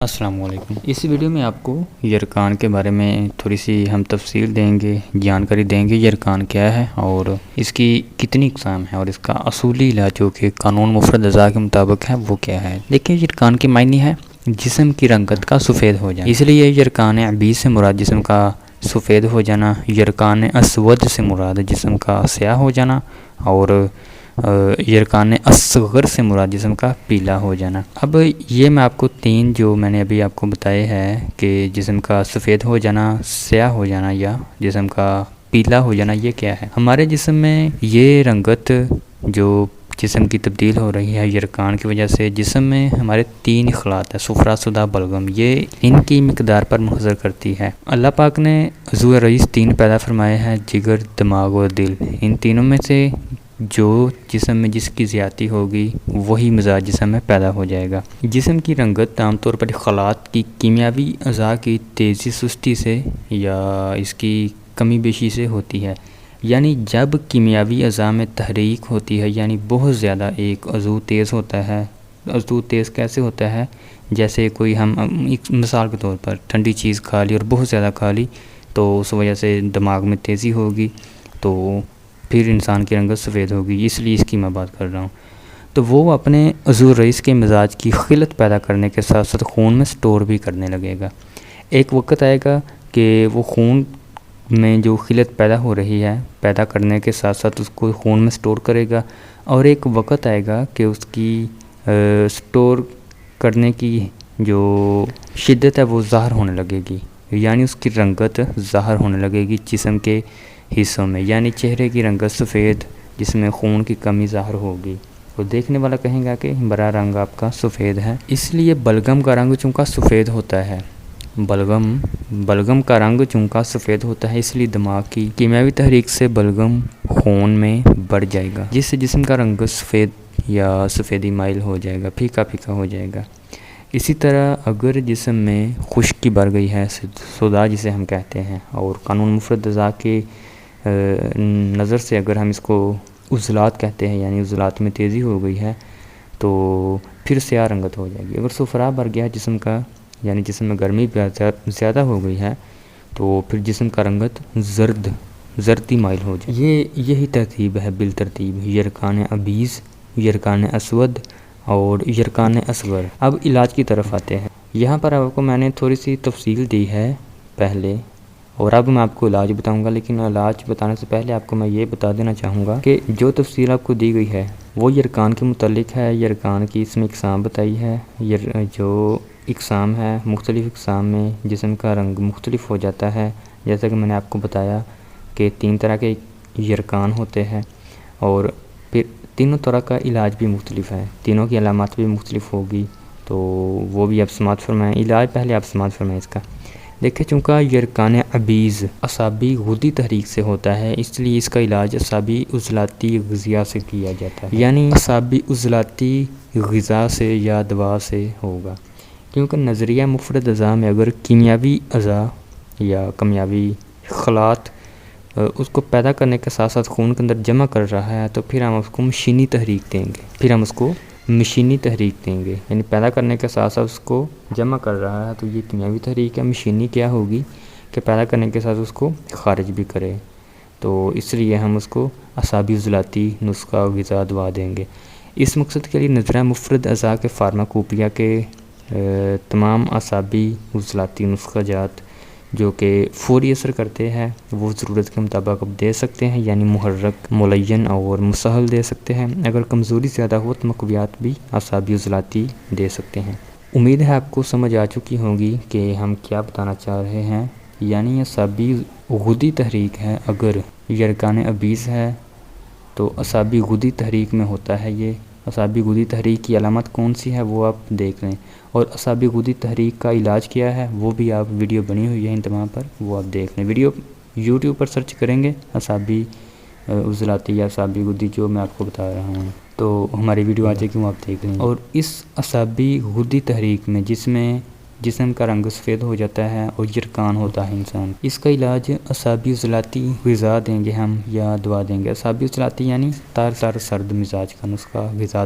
السلام علیکم۔ اس ویڈیو میں آپ کو یرکان کے بارے میں تھوڑی سی ہم تفصیل دیں گے، جانکاری دیں گے یرکان کیا ہے اور اس کی کتنی اقسام ہے اور اس کا اصولی علاج جو کہ قانون مفرد اعضاء کے مطابق ہے وہ کیا ہے۔ دیکھیں یرکان کی معنی ہے جسم کی رنگت کا سفید ہو جانا، اس لیے یرکان عبیض سے مراد جسم کا سفید ہو جانا، یرکان اسود سے مراد جسم کا سیاہ ہو جانا اور یرکان اصغر سے مراد جسم کا پیلا ہو جانا۔ اب یہ میں آپ کو تین جو میں نے ابھی آپ کو بتائے ہیں کہ جسم کا سفید ہو جانا، سیاہ ہو جانا یا جسم کا پیلا ہو جانا، یہ کیا ہے۔ ہمارے جسم میں یہ رنگت جو جسم کی تبدیل ہو رہی ہے یرکان کی وجہ سے، جسم میں ہمارے تین اخلاط ہیں، صفرا، سدا، بلغم، یہ ان کی مقدار پر منحصر کرتی ہے۔ اللہ پاک نے عضو رئیس تین پیدا فرمائے ہیں، جگر، دماغ اور دل۔ ان تینوں میں سے جو جسم میں جس کی زیادتی ہوگی وہی مزاج جسم میں پیدا ہو جائے گا۔ جسم کی رنگت عام طور پر اخلاط کی کیمیاوی اعضاء کی تیزی سستی سے یا اس کی کمی بیشی سے ہوتی ہے، یعنی جب کیمیاوی اعضاء میں تحریک ہوتی ہے، یعنی بہت زیادہ ایک عضو تیز ہوتا ہے۔ عضو تیز کیسے ہوتا ہے؟ جیسے کوئی ہم ایک مثال کے طور پر ٹھنڈی چیز کھا لی اور بہت زیادہ کھا لی تو اس وجہ سے دماغ میں تیزی ہوگی تو پھر انسان کی رنگت سفید ہوگی، اس لیے اس کی میں بات کر رہا ہوں۔ تو وہ اپنے عضو رئیس کے مزاج کی خلت پیدا کرنے کے ساتھ ساتھ خون میں سٹور بھی کرنے لگے گا۔ ایک وقت آئے گا کہ وہ خون میں جو خلت پیدا ہو رہی ہے پیدا کرنے کے ساتھ ساتھ اس کو خون میں سٹور کرے گا، اور ایک وقت آئے گا کہ اس کی سٹور کرنے کی جو شدت ہے وہ ظاہر ہونے لگے گی، یعنی اس کی رنگت ظاہر ہونے لگے گی جسم کے حصوں میں، یعنی چہرے کی رنگت سفید جس میں خون کی کمی ظاہر ہوگی، اور دیکھنے والا کہیں گا کہ برا رنگ آپ کا سفید ہے۔ اس لیے بلغم کا رنگ چونکہ سفید ہوتا ہے، بلغم کا رنگ چونکہ سفید ہوتا ہے، اس لیے دماغ کی کیمیاوی تحریک سے بلغم خون میں بڑھ جائے گا، جس سے جسم کا رنگ سفید یا سفیدی مائل ہو جائے گا، پھیکا پھیکا ہو جائے گا۔ اسی طرح اگر جسم میں خشکی بڑھ گئی ہے، سودا جسے ہم کہتے ہیں، اور قانون مفرد اعضاء کے نظر سے اگر ہم اس کو عضلات کہتے ہیں، یعنی عضلات میں تیزی ہو گئی ہے تو پھر سیاہ رنگت ہو جائے گی۔ اگر صفرا بڑھ گیا ہے جسم کا، یعنی جسم میں گرمی زیادہ ہو گئی ہے تو پھر جسم کا رنگت زردی مائل ہو جائے۔ یہی ترتیب ہے بالترتیب یرکان عبیض، یرکان اسود اور یرکان اصغر۔ اب علاج کی طرف آتے ہیں۔ یہاں پر آپ کو میں نے تھوڑی سی تفصیل دی ہے پہلے، اور اب میں آپ کو علاج بتاؤں گا، لیکن علاج بتانے سے پہلے آپ کو میں یہ بتا دینا چاہوں گا کہ جو تفصیل آپ کو دی گئی ہے وہ یرکان کے متعلق ہے۔ یرکان کی اس میں اقسام بتائی ہے، جو اقسام ہے مختلف اقسام میں جسم کا رنگ مختلف ہو جاتا ہے، جیسا کہ میں نے آپ کو بتایا کہ تین طرح کے یرکان ہوتے ہیں، اور پھر تینوں طرح کا علاج بھی مختلف ہے، تینوں کی علامات بھی مختلف ہوگی، تو وہ بھی آپ سماعت فرمائیں۔ علاج پہلے آپ سماعت فرمائیں اس کا۔ دیکھیں چونکہ یرکان عبیض اعصابی غدی تحریک سے ہوتا ہے، اس لیے اس کا علاج اعصابی عضلاتی غذا سے کیا جاتا ہے، یعنی اعصابی عضلاتی غذا سے یا دوا سے ہوگا، کیونکہ نظریہ مفرد اعضاء میں اگر کیمیاوی اعضاء یا کیمیاوی خلاط اس کو پیدا کرنے کے ساتھ ساتھ خون کے اندر جمع کر رہا ہے تو پھر ہم اس کو مشینی تحریک دیں گے، یعنی پیدا کرنے کے ساتھ ساتھ اس کو جمع کر رہا ہے تو یہ کیمیاوی تحریک ہے۔ مشینی کیا ہوگی کہ پیدا کرنے کے ساتھ اس کو خارج بھی کرے، تو اس لیے ہم اس کو اعصابی عضلاتی نسخہ غذا دوا دیں گے۔ اس مقصد کے لیے نظریہ مفرد اعضاء کے فارماکوپیا کے تمام اعصابی عضلاتی نسخہ جات جو کہ فوری اثر کرتے ہیں وہ ضرورت کے مطابق اب دے سکتے ہیں، یعنی محرک، ملین اور مسہل دے سکتے ہیں۔ اگر کمزوری زیادہ ہو تو مقویات بھی اعصابی عضلاتی دے سکتے ہیں۔ امید ہے آپ کو سمجھ آ چکی ہوگی کہ ہم کیا بتانا چاہ رہے ہیں، یعنی اعصابی غدی تحریک ہے، اگر یرکان عبیض ہے تو اعصابی غدی تحریک میں ہوتا ہے۔ یہ اعصابی غدی تحریک کی علامت کون سی ہے وہ آپ دیکھ لیں، اور اعصابی غدی تحریک کا علاج کیا ہے وہ بھی آپ ویڈیو بنی ہوئی ہے انتمام پر، وہ آپ دیکھ لیں۔ ویڈیو یوٹیوب پر سرچ کریں گے اعصابی عضلاتی یا اعصابی غدی جو میں آپ کو بتا رہا ہوں تو ہماری ویڈیو آ جائے گی، وہ آپ دیکھ لیں۔ اور اس اعصابی غدی تحریک میں جس میں جسم کا رنگ سفید ہو جاتا ہے اور یرکان ہوتا ہے انسان، اس کا علاج اعصابی عضلاتی غذا دیں گے ہم یا دوا دیں گے۔ اعصابی عضلاتی یعنی تار سرد مزاج کا نسخہ غذا